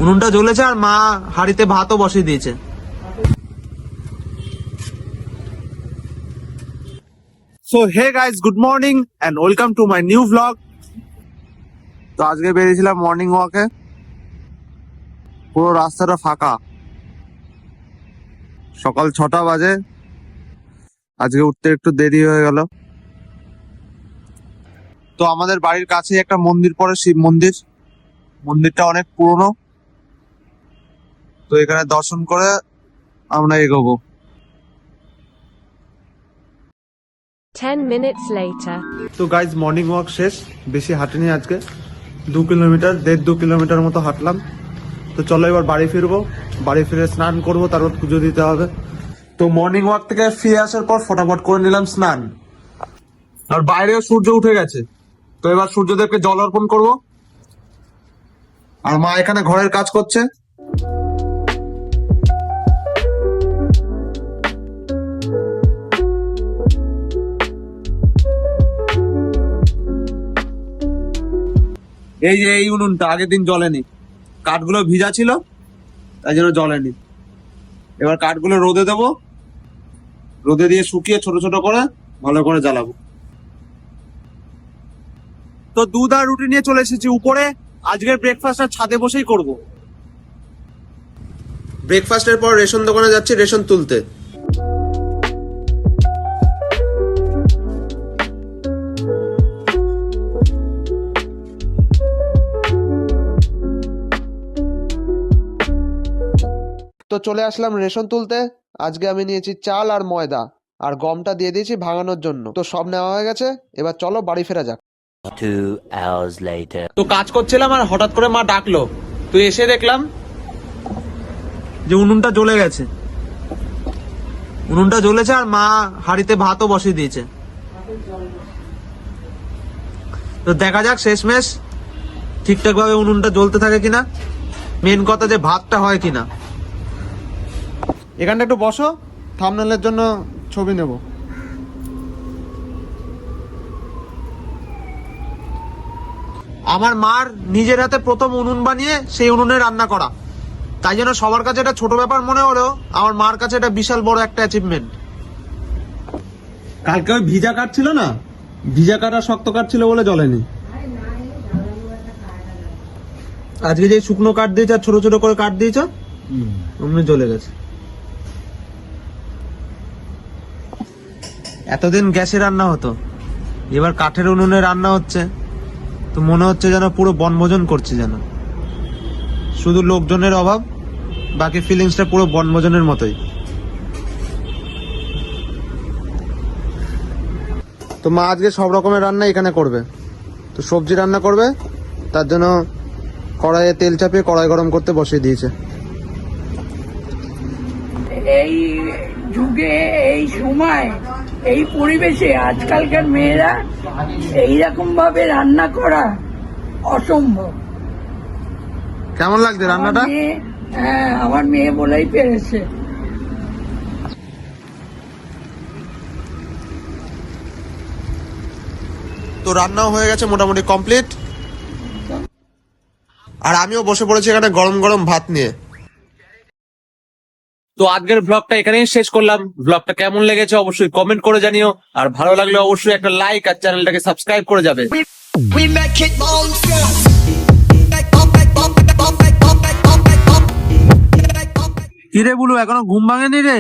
উনুনটা জ্বলেছে আর মা হাঁড়িতে ভাতও বসিয়ে দিয়েছে। So hey guys, good morning and welcome to my new blog. তো আজকে বেরিয়েছিলাম মর্নিং ওয়াকে। পুরো রাস্তাটা ফাঁকা, সকাল 6টা বাজে। আজকে উঠতে একটু দেরি হয়ে গেল। তো আমাদের বাড়ির কাছে একটা মন্দির পড়ে, শিব মন্দির। মন্দিরটা অনেক পুরনো, তো এখানে দর্শন করে আমরা এগোবো। 10 minutes later. তো গাইজ মর্নিং ওয়াক শেষ, বেশি হাঁটিনি আজকে, 2 কিলোমিটার 1.5-2 কিলোমিটার মতো হাঁটলাম। তো চলো এবার বাড়ি ফিরবো, বাড়ি ফিরে স্নান করবো, তারপর পুজো দিতে হবে। তো মর্নিং ওয়াক থেকে ফিরে আসার পর ফটাফট করে নিলাম স্নান। আর বাইরেও সূর্য উঠে গেছে, তো এবার সূর্যদেবকে জল অর্পণ করবো। আর মা এখানে ঘরের কাজ করছে। এই যে এই উনুনটা আগের দিন জ্বলেনি, কাঠগুলো ভিজা ছিল তাই জন্য জ্বলেনি। এবার কাঠগুলো রোদে দেবো, রোদে দিয়ে শুকিয়ে ছোট ছোট করে ভালো করে জ্বালাবো। তো দুধ আর রুটি নিয়ে চলে এসেছি উপরে। আজকের ব্রেকফাস্টটা ছাদে বসেই করব। ব্রেকফাস্টের পর রেশন দোকানে যাচ্ছি রেশন তুলতে। তো চলে আসলাম রেশন তুলতে। আজকে আমি নিয়েছি চাল আর ময়দা, আর গমটা দিয়ে দিয়েছি ভাঙানোর জন্য। তো সব নেওয়া হয়ে গেছে, এবার চলো বাড়ি ফেরা যাক। 2 hours later. তো কাজ করছিলাম আর হঠাৎ করে মা ডাকলো। তো এসে দেখলাম যে উনুনটা জ্বলে গেছে। উনুনটা জ্বলেছে আর মা হাঁড়িতে ভাতও বসিয়ে দিয়েছে। তো দেখা যাক শেষমেশ ঠিকঠাক ভাবে উনুনটা জ্বলতে থাকে কিনা। মেন কথা যে ভাতটা হয় কিনা। এখানটা একটু বসো, থাম্বনেলের জন্য ছবি নেব। আমার মার নিজের হাতে প্রথম উনুন বানিয়ে সেই উনুনে রান্না করা, তাই জন্য সবার কাছে এটা ছোট ব্যাপার মনে হলেও আমার মার কাছে এটা বিশাল বড় একটা অ্যাচিভমেন্ট। কালকে ওই ভিজা কাঠ ছিল না, ভিজা কাঠ আর শক্ত কাঠ ছিল বলে জ্বলেনি। আজকে যে শুকনো কাঠ দিয়েছ আর ছোট ছোট করে কাঠ দিয়েছ, অমনি জ্বলে গেছে। এতদিন গ্যাসে রান্না হতো, এবার কাঠের উনুনে রান্না হচ্ছে। তো মনে হচ্ছে যেন পুরো বনভোজন করছি, যেন শুধু লোকজনের অভাব, বাকি ফিলিংসটা পুরো বনভোজনের মতোই। তো মা আজকে সব রকমের রান্না এখানে করবে। তো সবজি রান্না করবে, তার জন্য কড়াইয়ে তেল চাপিয়ে কড়াই গরম করতে বসিয়ে দিয়েছে। এই যুগে, এই সময়, এই পরিবেশে আজকালকার মেয়েরা এইরকম ভাবে রান্না করা অসম্ভব। কেমন লাগছে রান্নাটা? হ্যাঁ, আমার মেয়ে বলেই পেরেছে। তো রান্নাও হয়ে গেছে মোটামুটি কমপ্লিট। আর আমিও বসে পড়েছি এখানে গরম গরম ভাত নিয়ে। তো আজকের ব্লগটা এখানেই শেষ করলাম। ব্লগটা কেমন লেগেছে অবশ্যই কমেন্ট করে জানিও, আর ভালো লাগলে অবশ্যই একটা লাইক আর চ্যানেলটাকে সাবস্ক্রাইব করে যাবে। কিরে বুলু, এখনো ঘুম ভাঙেনি রে?